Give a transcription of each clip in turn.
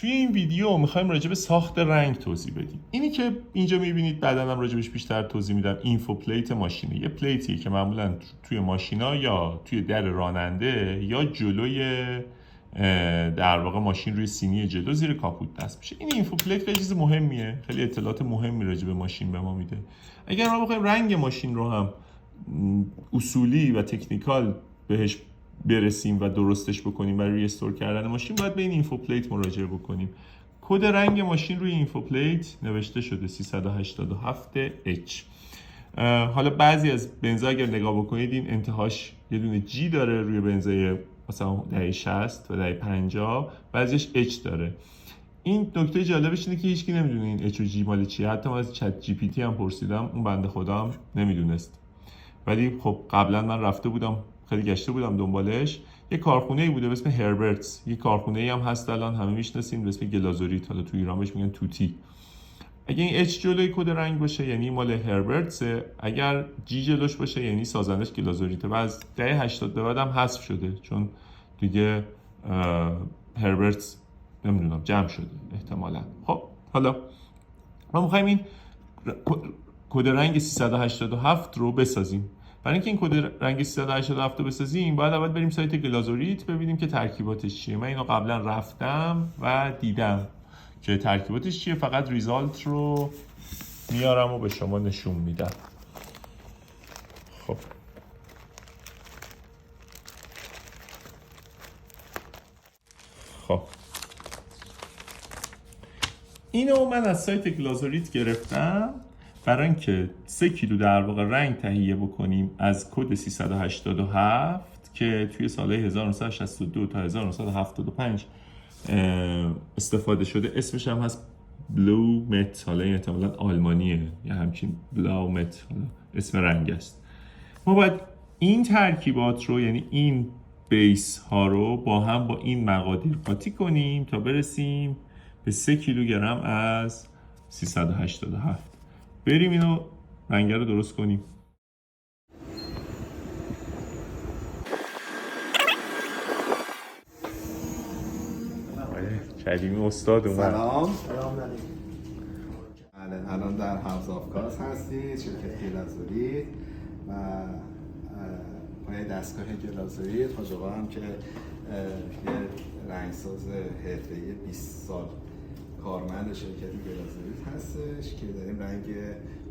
توی این ویدیو میخوایم راجع به ساخت رنگ توضیح بدیم. اینی که اینجا میبینید بعداً هم راجبش بیشتر توضیح میدم، اینفو پلیت ماشینه. یه پلیتیه که معمولاً توی ماشینا یا توی در راننده یا جلوی در واقع ماشین روی سینی جلو زیر کاپوت دست میشه. این اینفو پلیت خیلی چیز مهمیه، خیلی اطلاعات مهمی راجع به ماشین به ما میده. اگر ما بخوایم رنگ ماشین رو هم اصولی و تکنیکال بهش برسیم و درستش بکنیم برای ریستور کردن ماشین، باید به این اینفو پلیت مراجعه بکنیم. کد رنگ ماشین روی اینفو پلیت نوشته شده 387H. حالا بعضی از بنزا اگر نگاه بکنید این انتهاش یه دونه جی داره روی بنزای مثلا دهه 60 و دهه 50، بعضیش H داره. این نکته جالبش اینه که هیچکی نمیدونه این H و G مال چیه. حتی من از چت جی پی تی هم پرسیدم، اون بنده خدا هم نمیدونست. ولی خب قبلا من رفته بودم، خیلی گشته بودم دنبالش. یه کارخونه‌ای بوده به اسم هربرتس، یه کارخونه‌ای هم هست الان همه میشناسیم به اسم گلازوریت، حالا تو ایران بهش میگن توتی. اگه این H جلوی کد رنگ باشه یعنی مال هربرتس، اگر G جلوش باشه یعنی سازندش گلازوریته و از دهه 80 به بعد هم حذف شده چون دیگه هربرتس نمیدونم جمع شده احتمالاً. خب حالا ما می‌خوایم این کد رنگ 387 رو بسازیم. برای اینکه این کد رنگ 387 رو بسازیم باید اول بریم سایت گلازوریت ببینیم که ترکیباتش چیه. من اینو قبلا رفتم و دیدم که ترکیباتش چیه، فقط ریزالت رو میارم و به شما نشون میدم. خب اینو من از سایت گلازوریت گرفتم برای اینکه 3 کیلو در واقع رنگ تهیه بکنیم از کد 387 که توی سالهای 1962 تا 1975 استفاده شده. اسمش هم هست بلو مت، حالا این احتمالاً آلمانیه یا همچین بلو مت اسم رنگ است. ما باید این ترکیبات رو یعنی این بیس ها رو با هم با این مقادیر قاطی کنیم تا برسیم به 3 کیلوگرم از 387. بریم اینو رنگ رو درست کنیم. کریمی استاد اومد. سلام الان در هاوس آف کارز هستید، شرکت گلازوریت و پای دستگاه گلازوریت. حاج آقا هم که یه رنگساز حرفه‌ای 20 سال کارمند شرکت گلازوریت هستش که داریم رنگ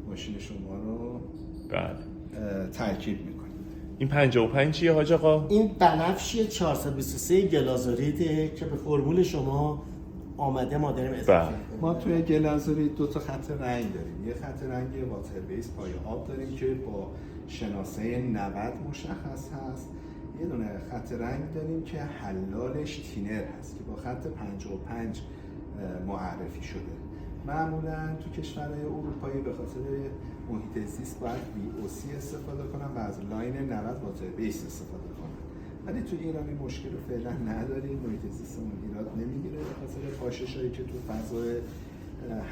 ماشین شما رو ترکیب میکنیم. این 55 چیه حاج آقا؟ این بنفشی 423 گلازوریته که به فرمول شما آمده ما داریم اضافه می‌کنیم. ما توی گلازوریت 2 تا خط رنگ داریم. یه خط رنگ واتر بیس پای آب داریم که با شناسه 90 مشخص هست. یه دونه خط رنگ داریم که حلالش تینر هست که با خط 55 معرفی شده. معمولا تو کشورهای اروپایی به خاطر محیط زیست باید VOC استفاده کنن و از لاین 90 واتر بیس استفاده کنن. ولی تو ایران این مشکل رو فعلا نداریم، محیط زیستمون ایراد نمیگیره به خاطر پاششایی که تو فضای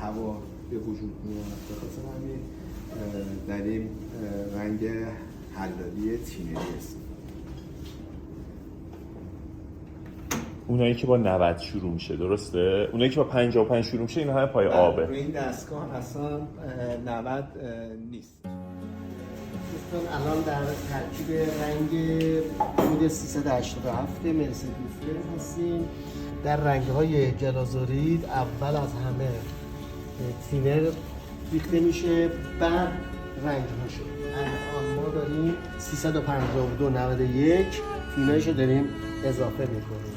هوا به وجود میاد. به خاطر همین داریم رنگ حلالی تینری استفاده. اونایی که با 90 شروع میشه درسته؟ اونایی که با 55 شروع میشه اینا همه پای آبه. روی این دستگاه اصلا 90 نیست. دوستان الان در ترکیب رنگ کد 387 مرسدس هستیم. در رنگ‌های گلازوریت اول از همه تینر ریخته میشه، بعد رنگ‌هاشو. الان ما داریم 352.91 تینرشو داریم اضافه میکنیم.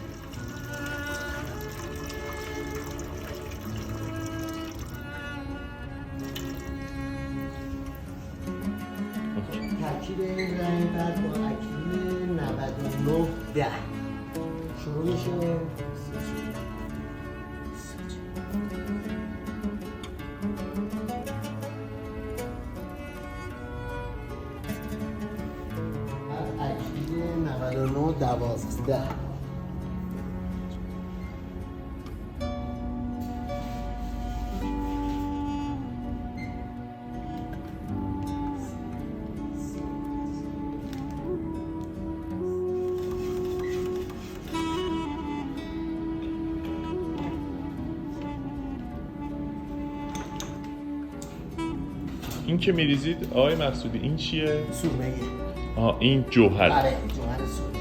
ترکیب این رنگ بعد با اکریل 9910 شروع میشه. بعد اکریل 9912 بعد این که میریزید آقای مقصودی این چیه؟ سرمه. این جوهر. آره جوهر سرمه.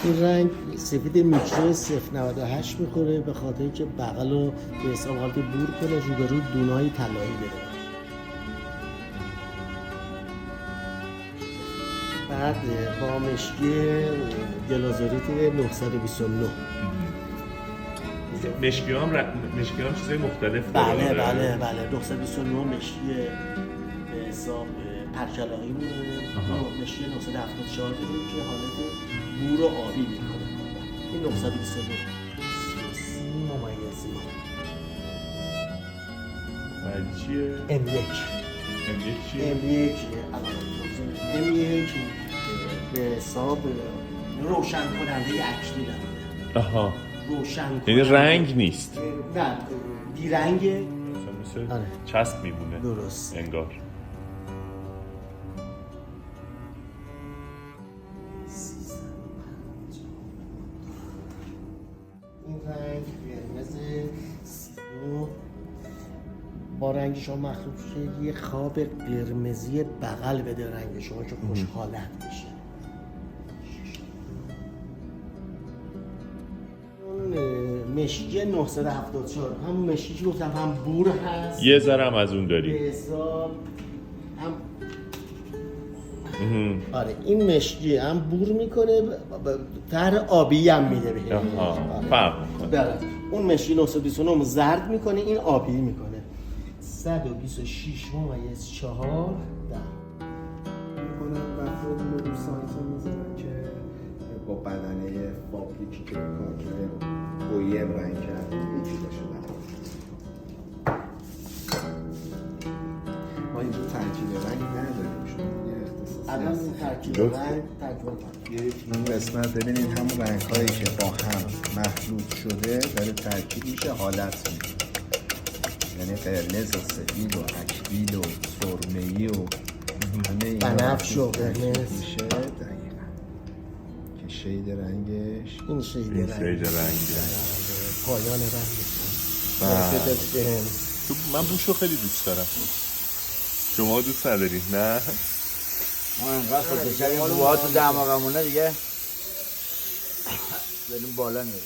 این رنگ سفید میترو 098 میخوره به خاطر اینکه بغل رو به حساب حالت بور کنه روبرو دونای طلایی بده. بعد با مشکی گلازوریت 929. مشکی هم چیزای مختلف بله داره. بله بله 929 مشکی به حساب پرچلایی بوده. مشکی 974 داریم که حالت بور و آبی میکنه. این 929 ممیزی. و چیه؟ M1 چیه؟ M1 به حساب روشن کننده اکریل داره. آها. روشن یعنی کننده. رنگ نیست. نه بیرنگه. مثل آره. چسب میمونه. درست. انگار. این رنگ قرمز سیاه با رنگ شما مخلوط شه یه خواب قرمزی بغل بده رنگ شما که خوشحالت بشه. اون مشکی 974 هم مشکی که گفتم هم بور هست یه ذره هم از اون به داریم. حساب هم آره این مشکی هم بور میکنه طر آبی هم میده بهش. فهم بله اون مشکی 929 زرد میکنه این آبی میکنه. 126 ممیز 4 میکنن و فرمول رو سایت میذارن که با بدنه فابریکی که کار کرده بویم رنگ کرده یکی بشه. ما اینجا ترکیب رنگ نداریم، شما یه اختصاصی الان هست. این ترکیب رنگ ترکیب این قسمت ببینید همون رنگ هایی که با هم محلول شده داره ترکیب میشه حالت میده، یعنی قرمز و سفید و اکریل و سرمه‌ای و همه اینا بنفش و ترکیب قرمز میشه دقیقا که شید رنگش این شید این رنگ شید رنگ پایان رنگ من بوشو خیلی دوست دارم. شما دوست ندارید نه؟ ما انقدر خود بشریم بوها تو دماغمونه دیگه بریم بالا میریم.